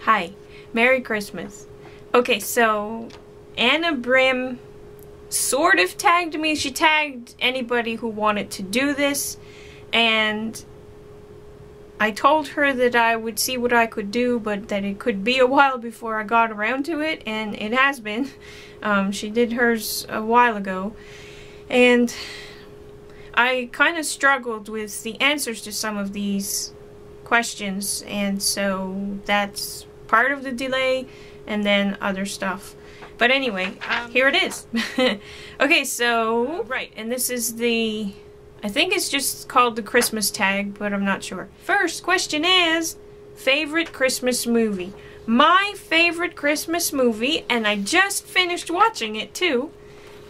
Hi. Merry Christmas. Okay, so Anna Brim sort of tagged me. She tagged anybody who wanted to do this, and I told her that I would see what I could do, but that it could be a while before I got around to it, and it has been. She did hers a while ago, and I kind of struggled with the answers to some of these questions, and so that's part of the delay, and then other stuff. But anyway, here it is. Okay, so, right, and this is the, I think it's just called the Christmas tag, but I'm not sure. First question is, favorite Christmas movie? My favorite Christmas movie, and I just finished watching it too,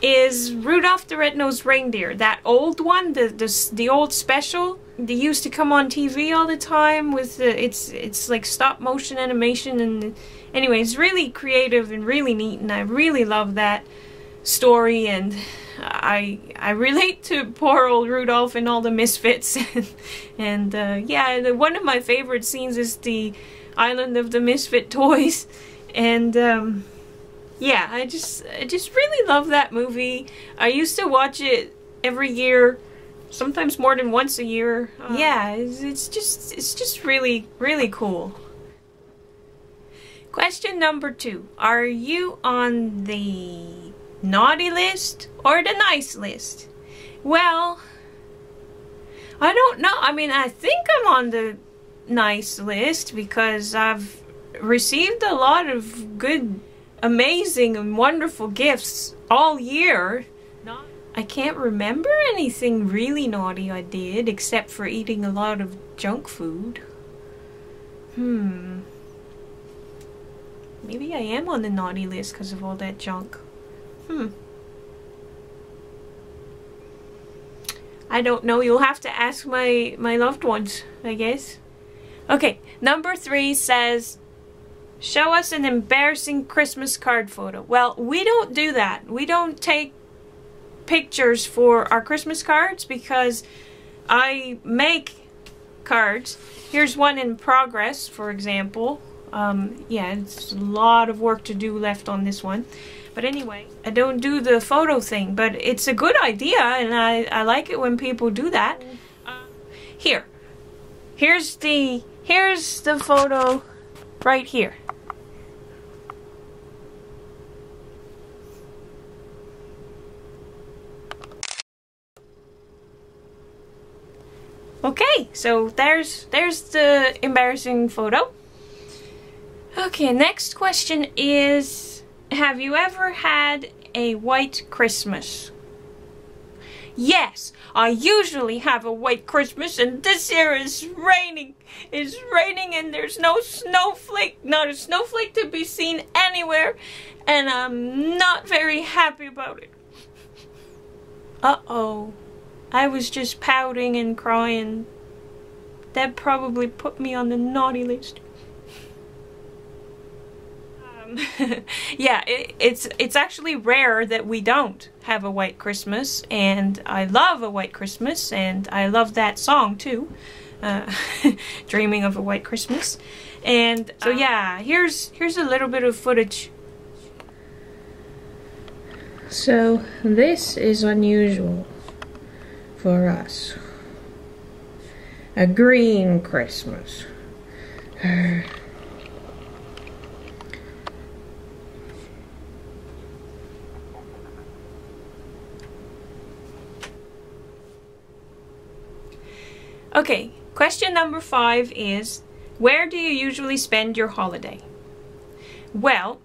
is Rudolph the Red-Nosed Reindeer. That old one, the old special. They used to come on TV all the time with the, it's like stop motion animation, and anyway, it's really creative and really neat, and I really love that story, and I relate to poor old Rudolph and all the misfits. And yeah, one of my favorite scenes is the Island of the Misfit Toys, and yeah, I just really love that movie. I used to watch it every year, sometimes more than once a year. Yeah, it's just really, really cool. Question number 2. Are you on the naughty list or the nice list? Well, I don't know. I mean, I think I'm on the nice list because I've received a lot of good, amazing and wonderful gifts all year. I can't remember anything really naughty I did, except for eating a lot of junk food. Maybe I am on the naughty list because of all that junk. I don't know. You'll have to ask my loved ones, I guess. Okay, number 3 says, show us an embarrassing Christmas card photo. Well, we don't do that. We don't take pictures for our Christmas cards because I make cards. Here's one in progress, for example. Yeah, it's a lot of work to do left on this one. But anyway, I don't do the photo thing, but it's a good idea, and I like it when people do that. Here's the photo right here. Okay, so there's the embarrassing photo. Okay, next question is, have you ever had a white Christmas? Yes, I usually have a white Christmas, and this year is raining. It's raining and there's no snowflake, not a snowflake to be seen anywhere, and I'm not very happy about it. Uh-oh. I was just pouting and crying. That probably put me on the naughty list. Yeah, it's actually rare that we don't have a white Christmas, and I love a white Christmas, and I love that song too, Dreaming of a White Christmas. And so yeah, here's a little bit of footage. So this is unusual for us. A green Christmas. Okay, question number 5 is, where do you usually spend your holiday? Well,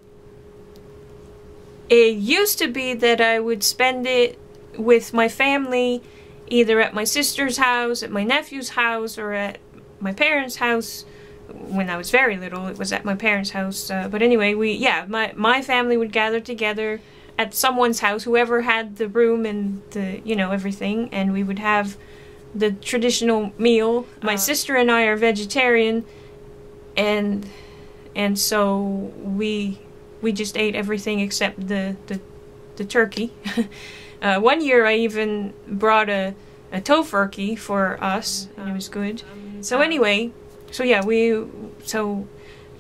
it used to be that I would spend it with my family, either at my sister's house, at my nephew's house, or at my parents' house. When I was very little, it was at my parents' house. But anyway, my family would gather together at someone's house, whoever had the room and the, everything, and we would have the traditional meal. My sister and I are vegetarian, and so we just ate everything except the turkey. One year I even brought a tofurkey for us, and it was good. So anyway, so yeah,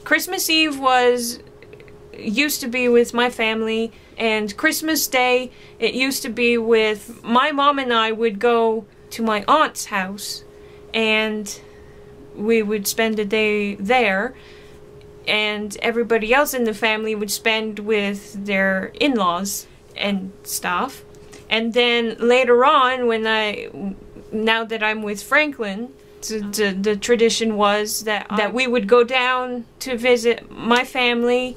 Christmas Eve used to be with my family, and Christmas Day, it used to be with my mom, and I would go to my aunt's house, and we would spend a day there, and everybody else in the family would spend with their in-laws and stuff. And then later on, now that I'm with Franklin, the tradition was that we would go down to visit my family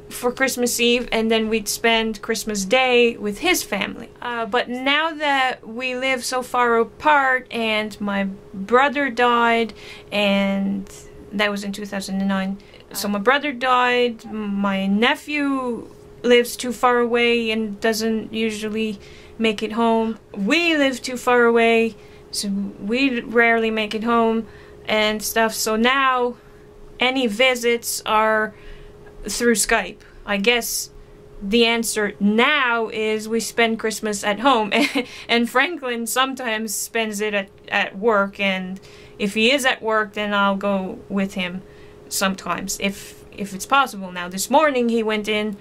for Christmas Eve, and then we'd spend Christmas Day with his family. But now that we live so far apart, and my brother died, and that was in 2009. So my brother died, my nephew lives too far away and doesn't usually make it home. We live too far away, so we rarely make it home and stuff. So now any visits are through Skype. I guess the answer now is we spend Christmas at home. And Franklin sometimes spends it at work, and if he is at work, then I'll go with him sometimes, if it's possible. Now this morning he went in,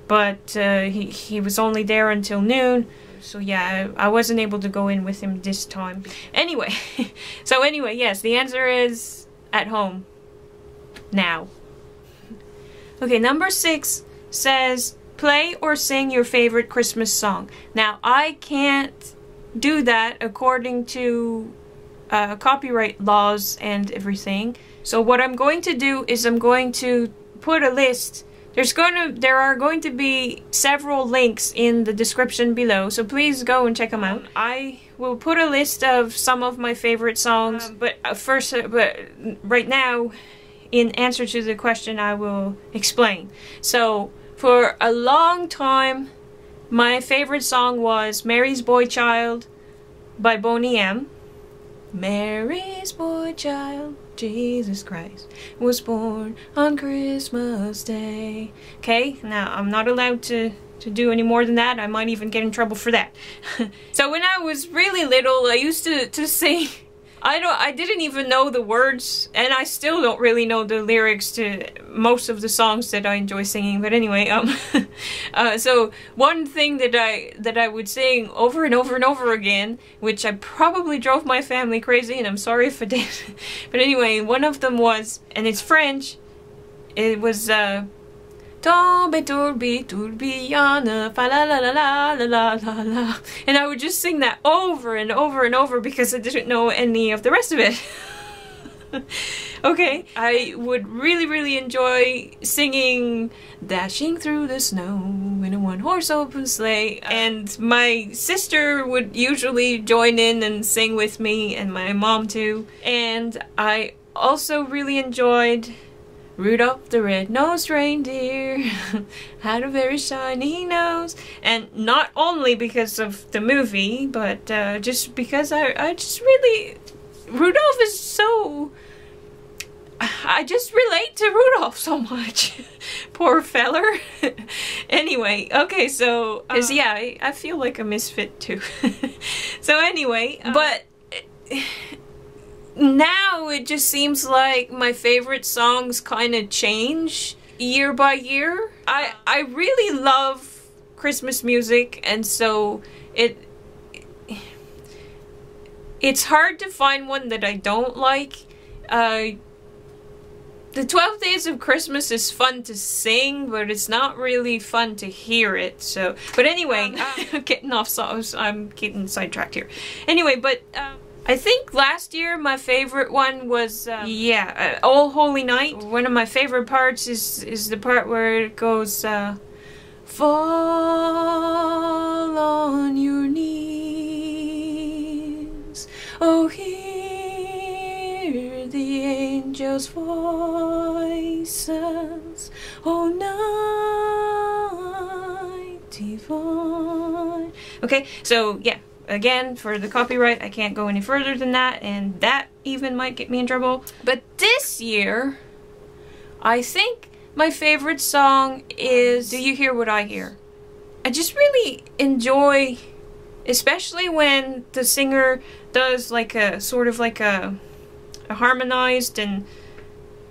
but he was only there until noon, so yeah, I wasn't able to go in with him this time. Anyway, yes, the answer is at home now. Okay, number 6 says, play or sing your favorite Christmas song. Now, I can't do that according to copyright laws and everything. So what I'm going to do is I'm going to put a list. There are going to be several links in the description below, so please go and check them out. I will put a list of some of my favorite songs, but right now, in answer to the question, I will explain. So, for a long time, my favorite song was Mary's Boy Child by Boney M. Mary's boy child, Jesus Christ, was born on Christmas Day. Okay, now I'm not allowed to do any more than that. I might even get in trouble for that. So when I was really little, I used to sing. I didn't even know the words, and I still don't really know the lyrics to most of the songs that I enjoy singing. But anyway, so one thing that I would sing over and over and over again, which I probably drove my family crazy, and I'm sorry if I did. But anyway, one of them was, and it's French. It was Tombe tourbi tourbillonne, fa la la la la la la la. And I would just sing that over and over and over because I didn't know any of the rest of it. Okay, I would really enjoy singing Dashing Through the Snow in a one-horse open sleigh. And my sister would usually join in and sing with me, and my mom too. And I also really enjoyed Rudolph the Red-Nosed Reindeer had a very shiny nose. And not only because of the movie, but just because I just really... Rudolph is so... I just relate to Rudolph so much. Poor feller. Anyway, okay, so... yeah, I feel like a misfit too. So anyway, but... now it just seems like my favorite songs kind of change year by year. I really love Christmas music, and so it's hard to find one that I don't like. The 12 Days of Christmas is fun to sing, but it's not really fun to hear it. So, but anyway, I'm getting off songs. I'm getting sidetracked here. Anyway, but I think last year my favorite one was All Holy Night. One of my favorite parts is the part where it goes fall on your knees, oh hear the angels' voices, oh night divine. Okay, so yeah. Again, for the copyright, I can't go any further than that, and that even might get me in trouble. But this year, I think my favorite song is Do You Hear What I Hear? I just really enjoy, especially when the singer does like a sort of like a harmonized and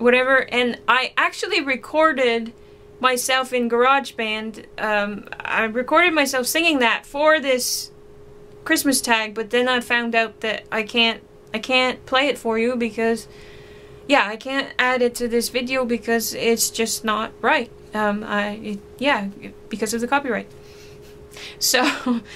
whatever, and I actually recorded myself in GarageBand. I recorded myself singing that for this Christmas tag, but then I found out that I can't play it for you because, yeah, I can't add it to this video because it's just not right. Yeah, because of the copyright. So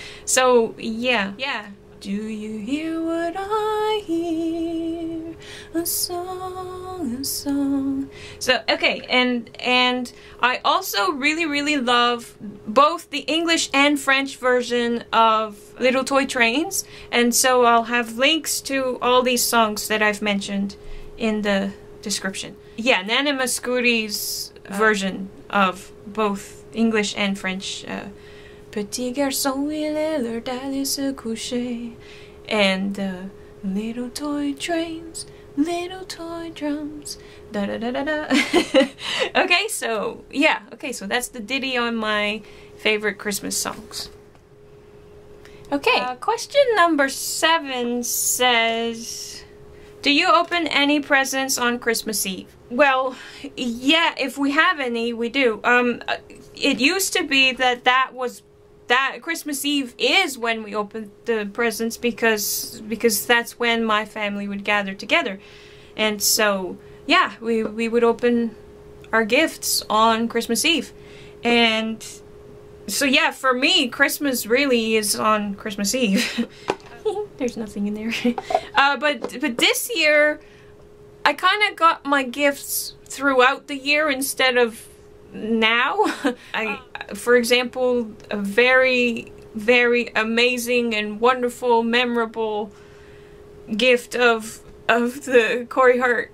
yeah. Do you hear what I hear? A song, a song. So, okay, and I also really love both the English and French version of Little Toy Trains, and so I'll have links to all these songs that I've mentioned in the description. Yeah, Nana Mouskouri's version of both English and French. Petit garçon, il est l'heure d'aller se coucher. And little toy trains, little toy drums, da da da da da. Okay, so yeah, okay, so that's the ditty on my favorite Christmas songs. Okay, question number 7 says, do you open any presents on Christmas Eve? Well, yeah, if we have any, we do. It used to be that Christmas Eve is when we open the presents because that's when my family would gather together. And so, yeah, we would open our gifts on Christmas Eve. And so, yeah, for me, Christmas really is on Christmas Eve. There's nothing in there. But this year, I kind of got my gifts throughout the year instead of now. For example, a very amazing and wonderful, memorable gift of the Corey Hart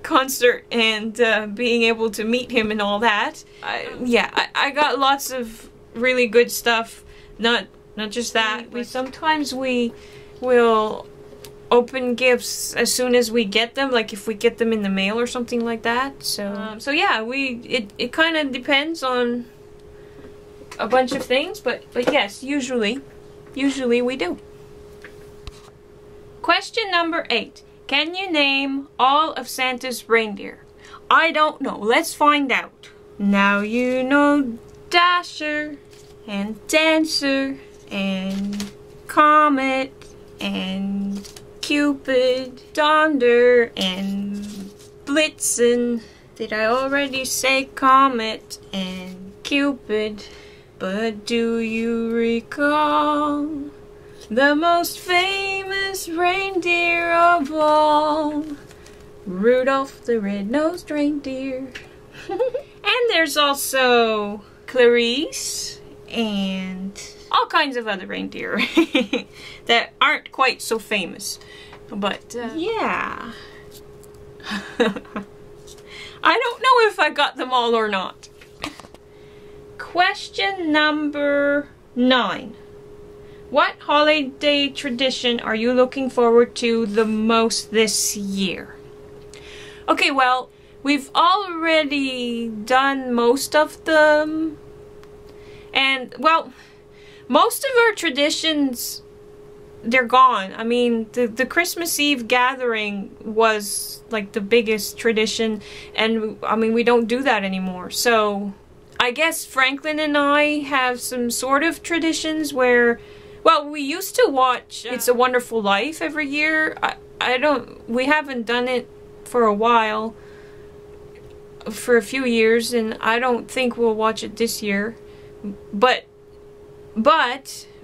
concert and being able to meet him and all that. I got lots of really good stuff. Not just that. Sometimes we will open gifts as soon as we get them, like if we get them in the mail or something like that. So yeah, it kind of depends on a bunch of things, but yes, usually we do. Question number 8. Can you name all of Santa's reindeer? I don't know. Let's find out. Now you know Dasher and Dancer and Comet and Cupid, Donder, and Blitzen. Did I already say Comet and Cupid? But do you recall the most famous reindeer of all? Rudolph the red-nosed reindeer. And there's also Clarice and all kinds of other reindeer that aren't quite so famous. But, yeah. I don't know if I got them all or not. Question number 9. What holiday tradition are you looking forward to the most this year? Okay, well, we've already done most of them. And, well, most of our traditions, they're gone. I mean, the Christmas Eve gathering was like the biggest tradition, and I mean, we don't do that anymore. So I guess Franklin and I have some sort of traditions where, well, we used to watch It's a Wonderful Life every year. We haven't done it for a while, for a few years, and I don't think we'll watch it this year. But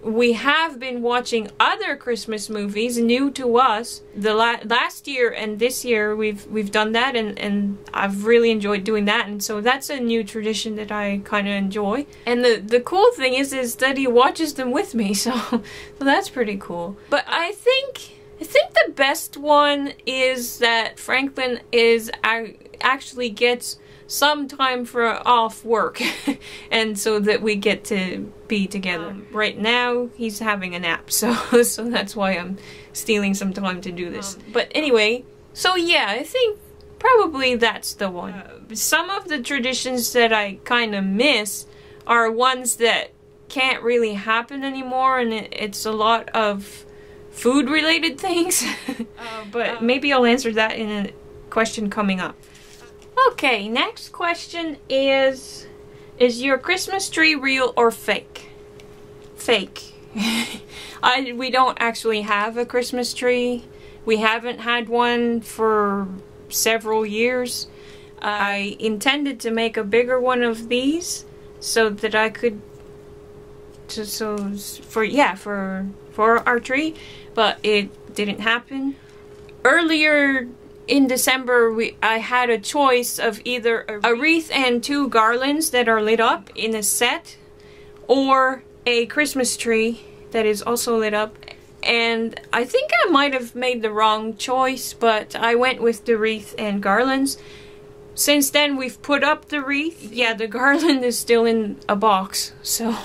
we have been watching other Christmas movies new to us. The last year and this year we've done that, and I've really enjoyed doing that, and so that's a new tradition that I kind of enjoy. And the cool thing is that he watches them with me, so that's pretty cool. But I think the best one is that Franklin actually gets some time for off work and so that we get to be together. Right now he's having a nap, so that's why I'm stealing some time to do this. But anyway, so yeah, I think probably that's the one. Some of the traditions that I kind of miss are ones that can't really happen anymore, and it's a lot of food related things. But maybe I'll answer that in a question coming up. Okay, next question is your Christmas tree real or fake? Fake. We don't actually have a Christmas tree. We haven't had one for several years. I intended to make a bigger one of these so that I could for our tree, but it didn't happen. Earlier in December, I had a choice of either a wreath and 2 garlands that are lit up in a set, or a Christmas tree that is also lit up. And I think I might have made the wrong choice, but I went with the wreath and garlands. Since then, we've put up the wreath. Yeah, the garland is still in a box, so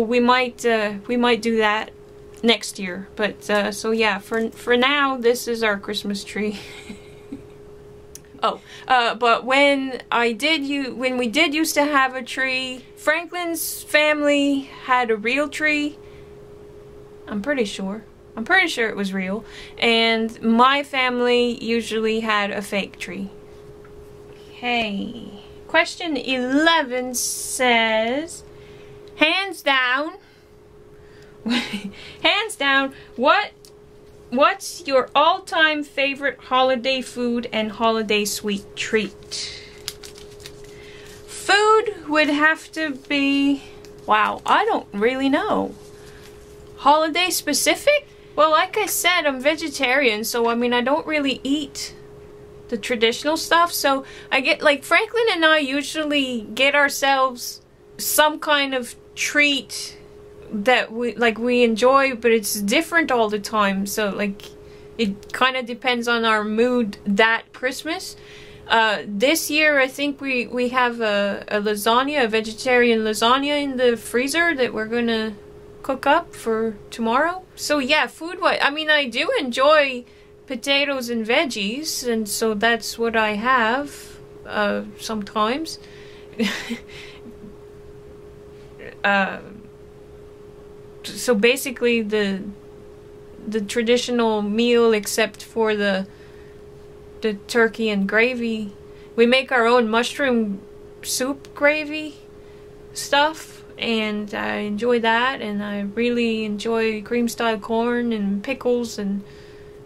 we might do that next year. But so yeah, for now, this is our Christmas tree. Oh, but when we did used to have a tree, Franklin's family had a real tree. I'm pretty sure it was real, and my family usually had a fake tree. Okay, question 11 says, hands down, what's your all-time favorite holiday food and holiday sweet treat? Food would have to be, wow, I don't really know. Holiday specific? Well, like I said, I'm vegetarian, so I mean, I don't really eat the traditional stuff. So I get, like, Franklin and I usually get ourselves some kind of treat that we enjoy, but it's different all the time. So like, it kind of depends on our mood that Christmas. This year, I think we have a lasagna, a vegetarian lasagna in the freezer that we're gonna cook up for tomorrow. So yeah, food-wise, I mean, I do enjoy potatoes and veggies, and so that's what I have sometimes. So basically the traditional meal, except for the turkey and gravy. We make our own mushroom soup gravy stuff, and I enjoy that, and I really enjoy cream style corn and pickles, and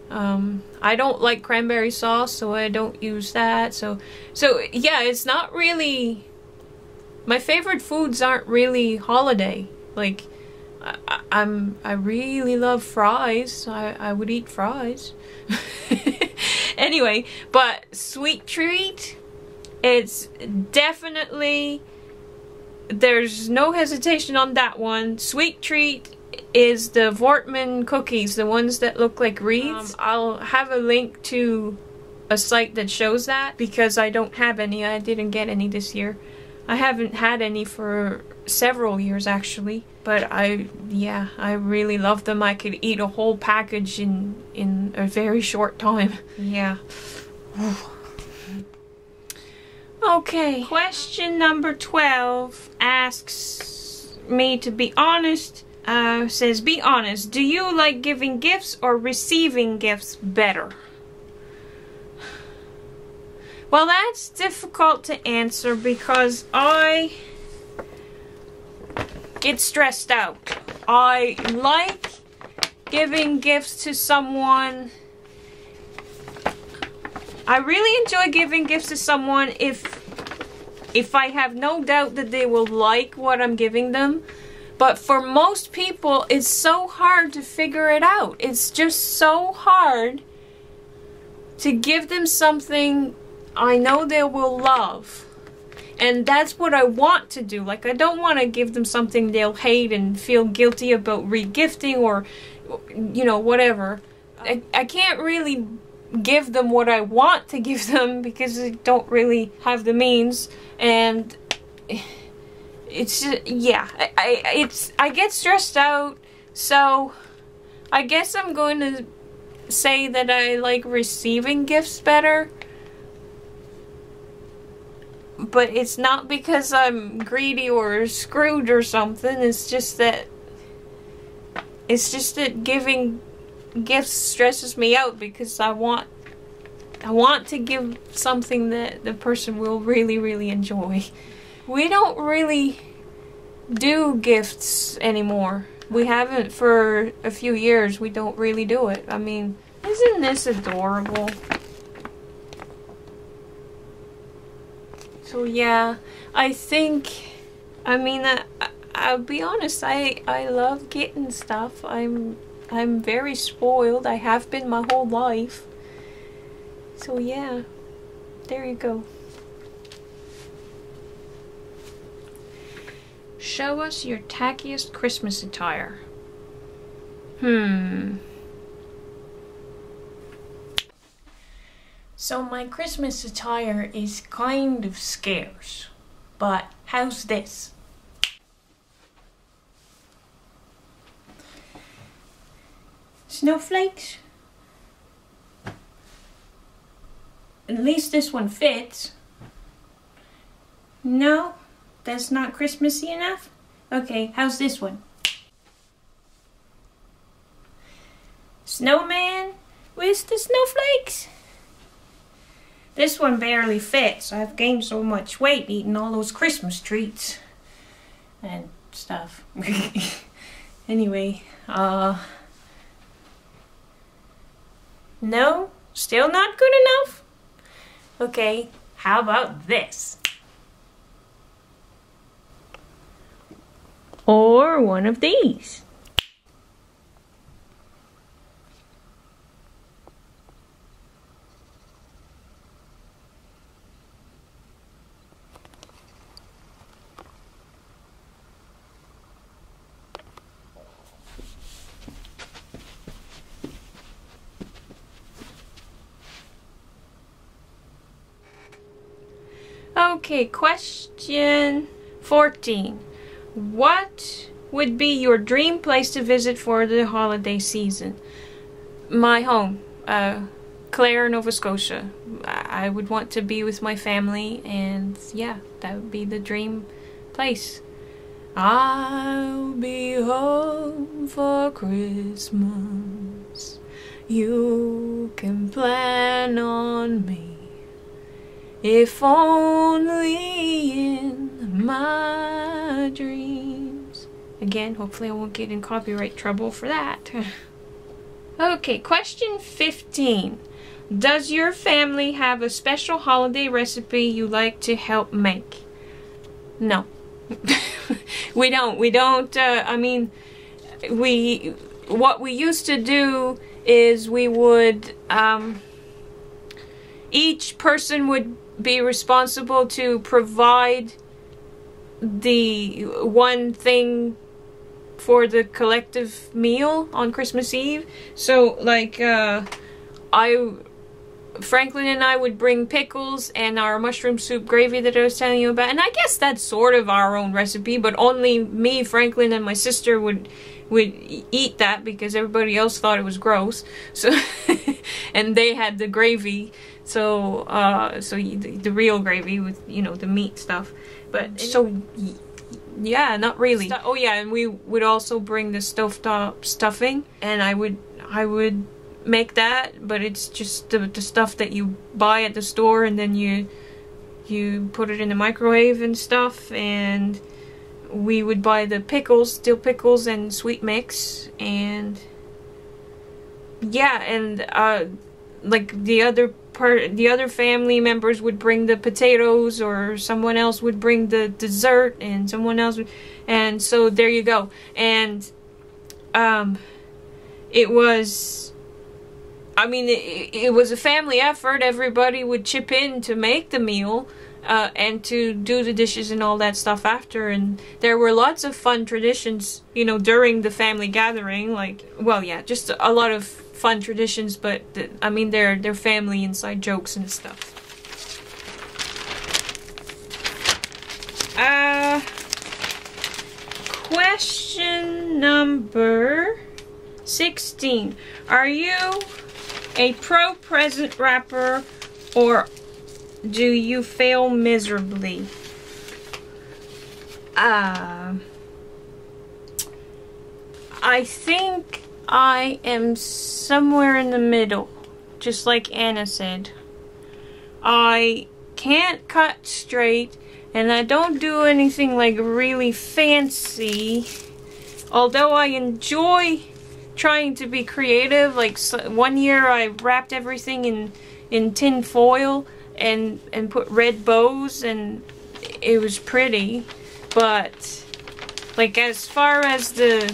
I don't like cranberry sauce, so I don't use that. So yeah, it's not really, my favorite foods aren't really holiday. Like, I really love fries. I would eat fries. Anyway, but sweet treat, it's definitely, there's no hesitation on that one. Sweet treat is the Vortman cookies, the ones that look like wreaths. I'll have a link to a site that shows that, because I don't have any. I didn't get any this year. I haven't had any for several years, actually. But I really love them. I could eat a whole package in a very short time. Yeah. Okay. Question number 12 asks me to be honest. Says, be honest. Do you like giving gifts or receiving gifts better? Well, that's difficult to answer because I get stressed out. I like giving gifts to someone. I really enjoy giving gifts to someone if I have no doubt that they will like what I'm giving them. But for most people, it's so hard to figure it out. It's just so hard to give them something I know they will love. And that's what I want to do. Like, I don't want to give them something they'll hate and feel guilty about re-gifting, or, you know, whatever. I can't really give them what I want to give them because I don't really have the means. And it's just, yeah, I get stressed out. So I guess I'm going to say that I like receiving gifts better. But it's not because I'm greedy or screwed or something. It's just that giving gifts stresses me out because I want I want to give something that the person will really enjoy. We don't really do gifts anymore. We haven't for a few years. We don't really do it. I mean, isn't this adorable? So yeah, I think, I mean, I'll be honest, I love getting stuff. I'm very spoiled. I have been my whole life. So yeah, there you go. Show us your tackiest Christmas attire. So my Christmas attire is kind of scarce, but how's this? Snowflakes? At least this one fits. No? That's not Christmassy enough? Okay, how's this one? Snowman with the snowflakes? This one barely fits. I've gained so much weight eating all those Christmas treats and stuff. Anyway, no? Still not good enough? Okay, how about this? Or one of these. Okay, question 14. What would be your dream place to visit for the holiday season? My home, Clare, Nova Scotia. I would want to be with my family, and yeah, that would be the dream place. I'll be home for Christmas. You can plan on me. If only in my dreams. Again, hopefully I won't get in copyright trouble for that. Okay, question 15. Does your family have a special holiday recipe you like to help make? No. We don't. I mean, what we used to do is we would, each person would be responsible to provide the one thing for the collective meal on Christmas Eve. So like Franklin and I would bring pickles and our mushroom soup gravy that I was telling you about, and I guess that's sort of our own recipe, but only me, Franklin, and my sister would eat that because everybody else thought it was gross. So and they had the gravy. So, the real gravy with, you know, the meat stuff. But, so, yeah, not really. Oh yeah, and we would also bring the stovetop stuffing, and I would make that, but it's just the stuff that you buy at the store, and then you put it in the microwave and stuff, and we would buy the pickles, dill pickles and sweet mix, and yeah, and like the other family members would bring the potatoes, or someone else would bring the dessert, and someone else would, and so there you go. And it was, I mean, it was a family effort. Everybody would chip in to make the meal and to do the dishes and all that stuff after, and there were lots of fun traditions, you know, during the family gathering, like, well, yeah, just a lot of fun traditions, but I mean, they're family inside jokes and stuff. Question number 16. Are you a pro present wrapper, or do you fail miserably? I think I am somewhere in the middle, just like Anna said. I can't cut straight, and I don't do anything like really fancy. Although I enjoy trying to be creative. Like one year I wrapped everything in tin foil and put red bows, and it was pretty. But like as far as it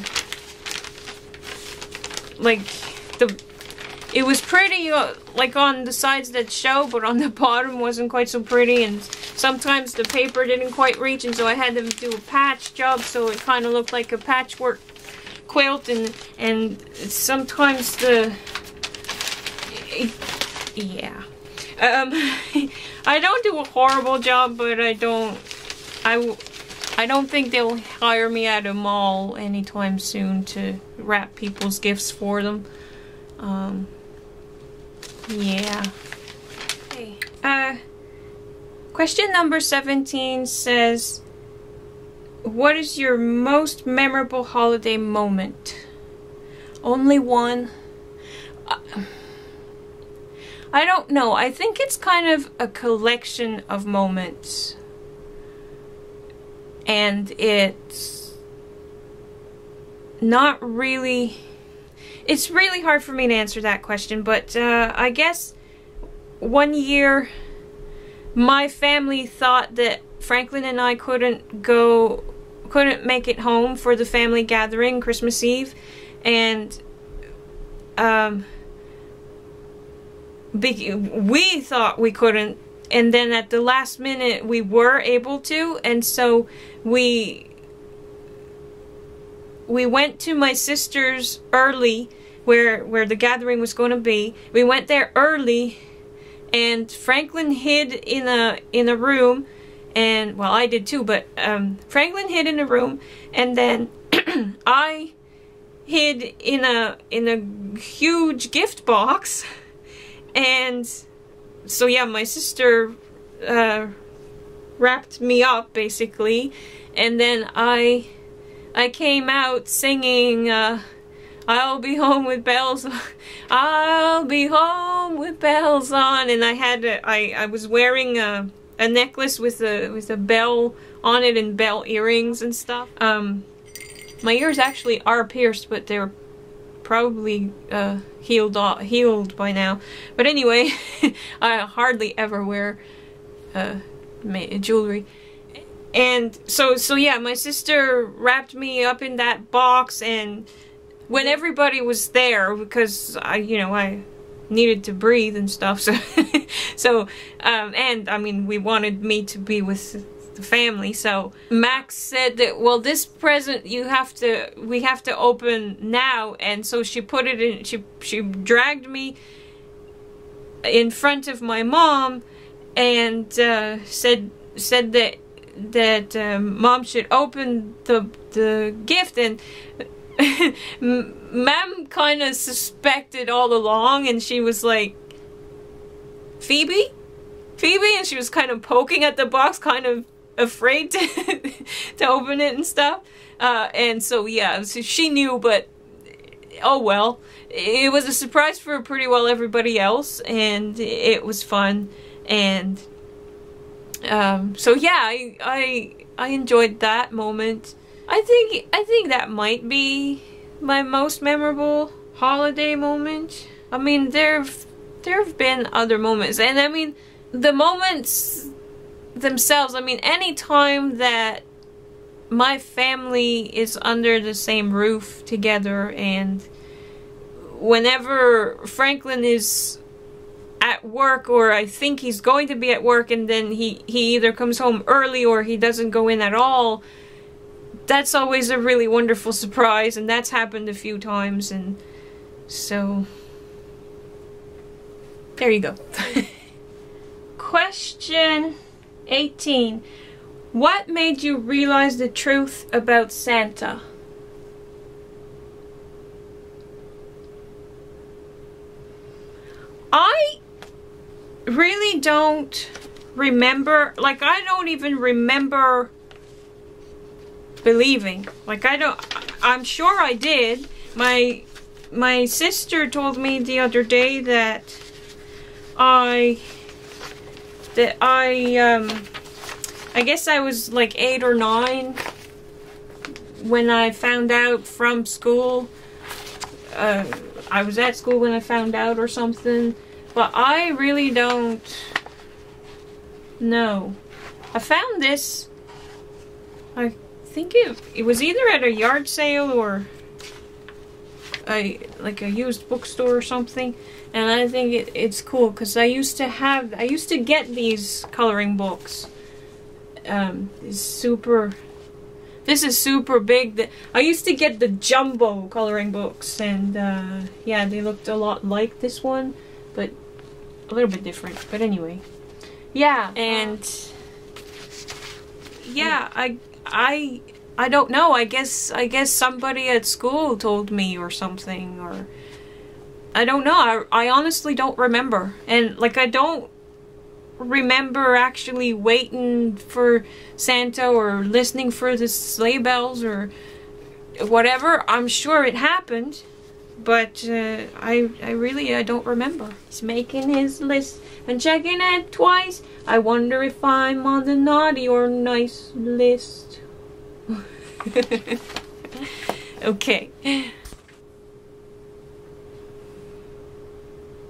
was pretty like on the sides that show, but on the bottom wasn't quite so pretty, and sometimes the paper didn't quite reach, and so I had to do a patch job, so it kind of looked like a patchwork quilt, and sometimes yeah. I don't do a horrible job, but I don't think they'll hire me at a mall anytime soon to wrap people's gifts for them. Yeah. Okay. Question number 17 says, what is your most memorable holiday moment? Only one. I don't know. I think it's kind of a collection of moments. And it's not really... It's really hard for me to answer that question, but I guess one year my family thought that Franklin and I couldn't make it home for the family gathering Christmas Eve, and we thought we couldn't, and then at the last minute we were able to, and so we went to my sister's early, where the gathering was going to be. We went there early, and Franklin hid in a room, and well, I did too, but Franklin hid in a room, and then I hid in a huge gift box, and so yeah, my sister wrapped me up basically, and then I came out singing, I'll be home with bells, I'll be home with bells on, and I was wearing a necklace with a bell on it and bell earrings and stuff. My ears actually are pierced, but they're probably healed by now. But anyway, I hardly ever wear jewelry. And so yeah, my sister wrapped me up in that box, and when everybody was there, because I needed to breathe and stuff, so and I mean, we wanted me to be with the family, so Max said that, well, this present we have to open now, and so she put it in, she dragged me in front of my mom and said that Mom should open the gift, and Mom kind of suspected all along, and she was like, Phoebe? And she was kind of poking at the box, kind of afraid to open it and stuff. And so yeah, so she knew, but oh well. It was a surprise for pretty well everybody else, and it was fun. And so yeah, I enjoyed that moment. I think that might be my most memorable holiday moment. I mean, there have been other moments, and I mean, the moments themselves, I mean, any time that my family is under the same roof together, and whenever Franklin is at work, or I think he's going to be at work, and then he either comes home early or he doesn't go in at all, that's always a really wonderful surprise, and that's happened a few times, and so there you go. Question 18. What made you realize the truth about Santa? I really don't remember, like, I don't even remember believing. Like, I'm sure I did. My sister told me the other day that I that I guess I was like 8 or 9 when I found out from school. I was at school when I found out or something, but I really don't know. I found this, I think it was either at a yard sale or like a used bookstore or something, and I think it's cool because I used to get these coloring books. This is super big. I used to get the jumbo coloring books, and yeah, they looked a lot like this one, but a little bit different. But anyway, yeah, and yeah, I don't know. I guess somebody at school told me or something, or I don't know. I honestly don't remember, and like I don't remember actually waiting for Santa or listening for the sleigh bells or whatever. I'm sure it happened, but I don't remember. He's making his list and checking it twice. I wonder if I'm on the naughty or nice list. Okay.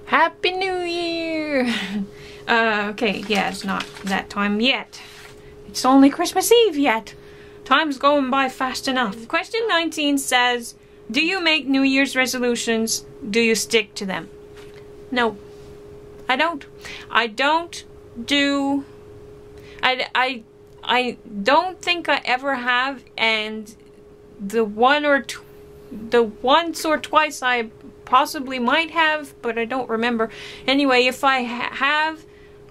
Happy New Year! Okay, yeah, it's not that time yet. It's only Christmas Eve yet. Time's going by fast enough. Question 19 says, do you make New Year's resolutions? Do you stick to them? No, I don't. I don't do... I don't think I ever have, and the once or twice I possibly might have, but I don't remember. Anyway, if I have,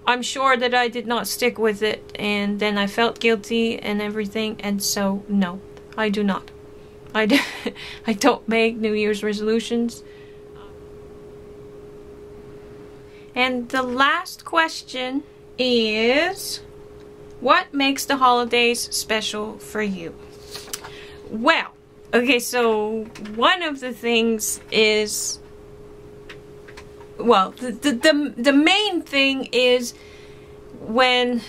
I'm sure that I did not stick with it, and then I felt guilty and everything, and so no, I do not. I don't make New Year's resolutions. And the last question is, what makes the holidays special for you? Well, okay, so one of the things is, well, the main thing is when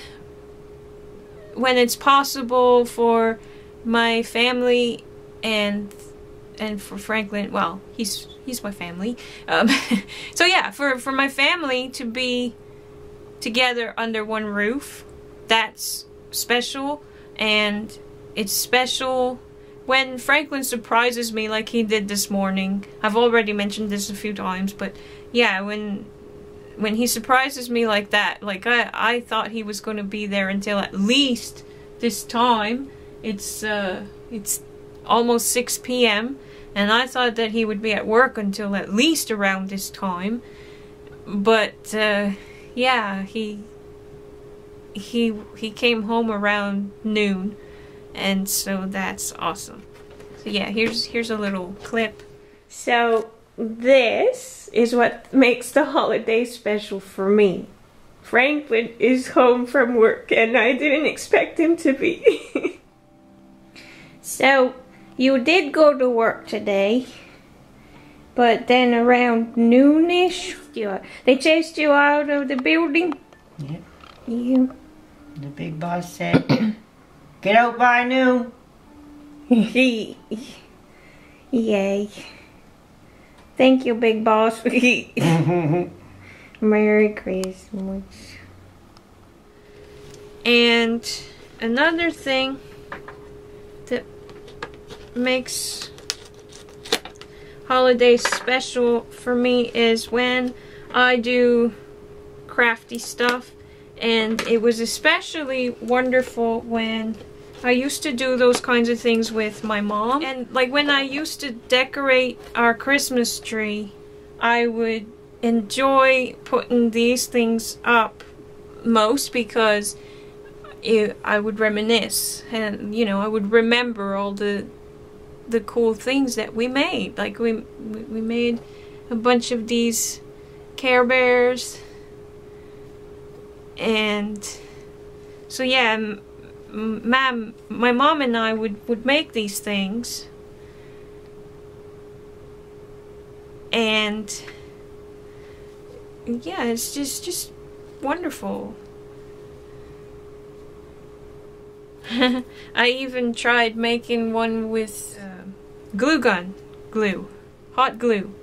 it's possible for my family and for Franklin, well, he's my family. So yeah, for my family to be together under one roof, that's special. And it's special when Franklin surprises me like he did this morning. I've already mentioned this a few times, but yeah, when he surprises me like that, like I thought he was going to be there until at least this time. It's almost 6 p.m. and I thought that he would be at work until at least around this time. But yeah, he came home around noon. And so that's awesome. So yeah, here's a little clip. So this is what makes the holiday special for me. Franklin is home from work and I didn't expect him to be. So you did go to work today, but then around noonish, they chased you out of the building? Yep. You. The big boss said, get out by noon. Yay. Thank you, big boss. Merry Christmas. And another thing that makes holidays special for me is when I do crafty stuff. And it was especially wonderful when I used to do those kinds of things with my mom. And like when I used to decorate our Christmas tree, I would enjoy putting these things up most because I would reminisce, and you know, I would remember all the cool things that we made. Like we made a bunch of these Care Bears. And so yeah, my mom and I would make these things, and yeah, it's just wonderful. I even tried making one with glue gun glue, hot glue,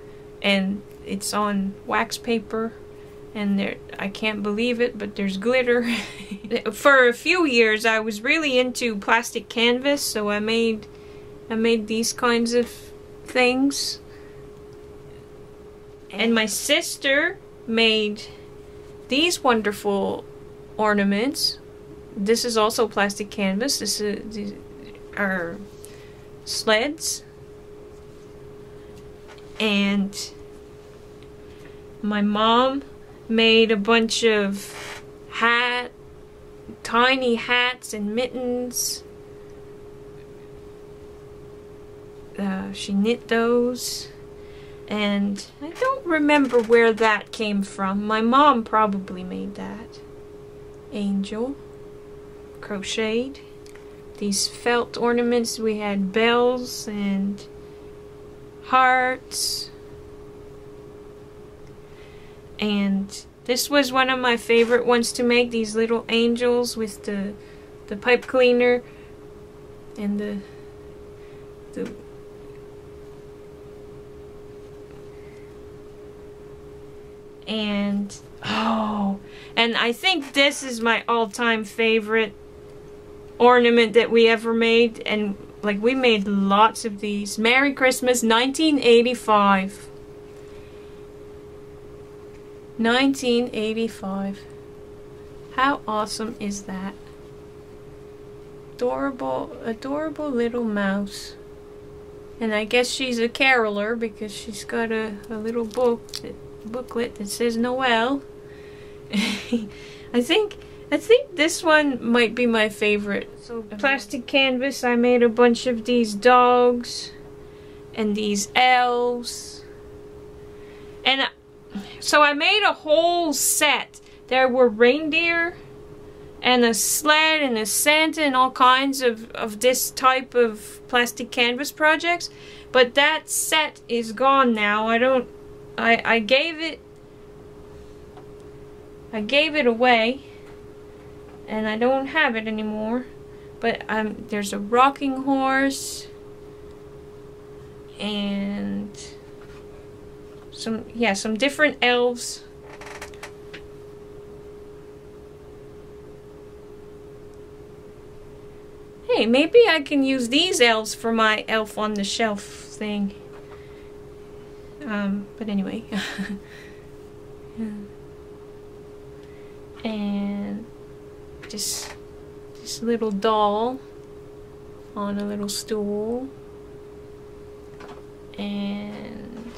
and it's on wax paper, and there, I can't believe it, but there's glitter. For a few years I was really into plastic canvas, so I made these kinds of things. And my sister made these wonderful ornaments. This is also plastic canvas. These are sleds. And my mom made a bunch of tiny hats and mittens. She knit those. And I don't remember where that came from. My mom probably made that. Angel. Crocheted. These felt ornaments, we had bells and hearts. And this was one of my favorite ones to make, these little angels with the pipe cleaner and the and oh, and I think this is my all-time favorite ornament that we ever made, and like we made lots of these. Merry Christmas 1985. 1985. How awesome is that? Adorable, adorable little mouse. And I guess she's a caroler because she's got a little booklet that says Noel. I think this one might be my favorite. So plastic canvas, I made a bunch of these dogs and these elves. And so I made a whole set. There were reindeer and a sled and a Santa and all kinds of this type of plastic canvas projects. But that set is gone now. I gave it away, and I don't have it anymore. But there's a rocking horse and some different elves. Hey, maybe I can use these elves for my elf on the shelf thing. But anyway. And this little doll on a little stool. And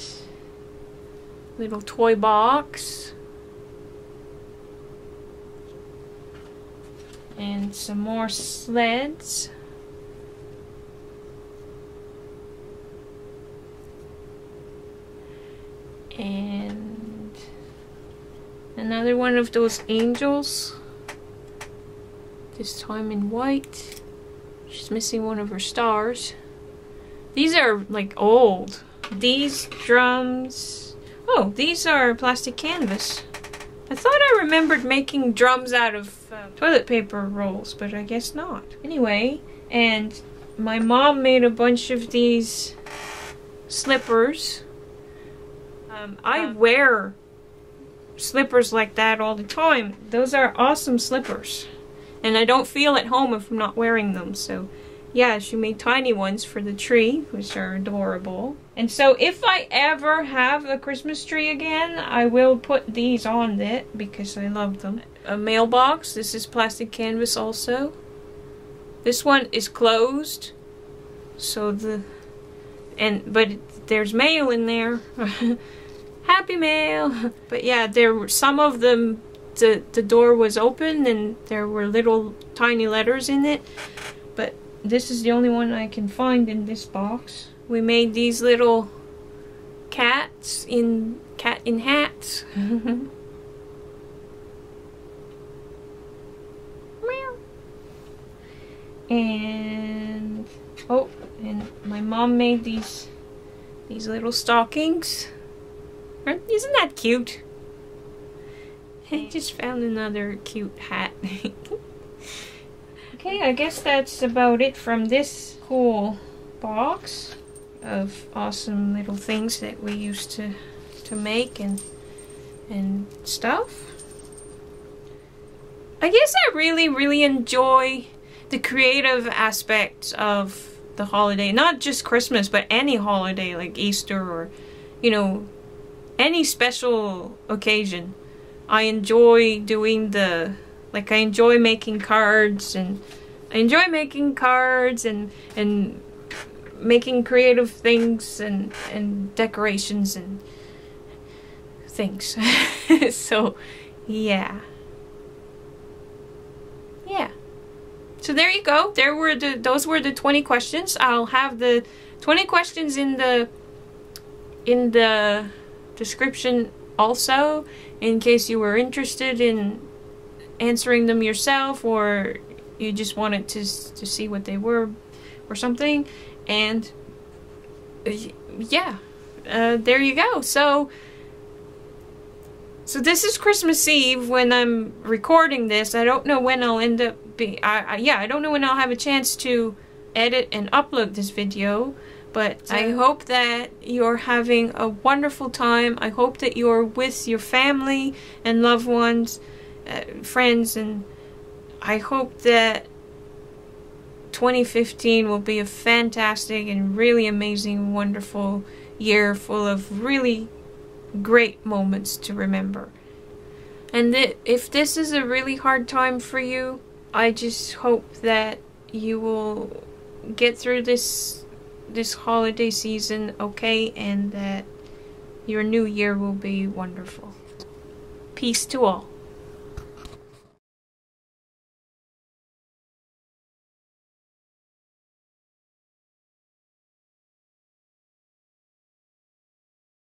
little toy box. And some more sleds. And another one of those angels. This time in white. She's missing one of her stars. These are like old. These drums. Oh, these are plastic canvas. I thought I remembered making drums out of toilet paper rolls, but I guess not. Anyway, and my mom made a bunch of these slippers. I wear slippers like that all the time. Those are awesome slippers. And I don't feel at home if I'm not wearing them, so yeah, she made tiny ones for the tree, which are adorable. And so if I ever have a Christmas tree again, I will put these on it because I love them. A mailbox. This is plastic canvas also. This one is closed. So but there's mail in there. Happy mail. But yeah, there were some of them, the door was open and there were little tiny letters in it. But this is the only one I can find in this box. We made these little cats in hats. And oh, and my mom made these little stockings. Isn't that cute? I just found another cute hat. Okay, I guess that's about it from this cool box of awesome little things that we used to make and stuff. I guess I really enjoy the creative aspects of the holiday. Not just Christmas, but any holiday like Easter or, you know, any special occasion. I enjoy doing I enjoy making cards, and I enjoy making cards and making creative things and decorations and things. So, yeah. Yeah. So there you go. Those were the 20 questions. I'll have the 20 questions in the description also, in case you were interested in answering them yourself, or you just wanted to see what they were or something. And yeah, there you go. So this is Christmas Eve when I'm recording this. I don't know when I'll end up I don't know when I'll have a chance to edit and upload this video, but I hope that you're having a wonderful time. I hope that you're with your family and loved ones, friends, and I hope that 2015 will be a fantastic and really amazing, wonderful year full of really great moments to remember. And if this is a really hard time for you, I just hope that you will get through this holiday season okay, and that your new year will be wonderful. Peace to all.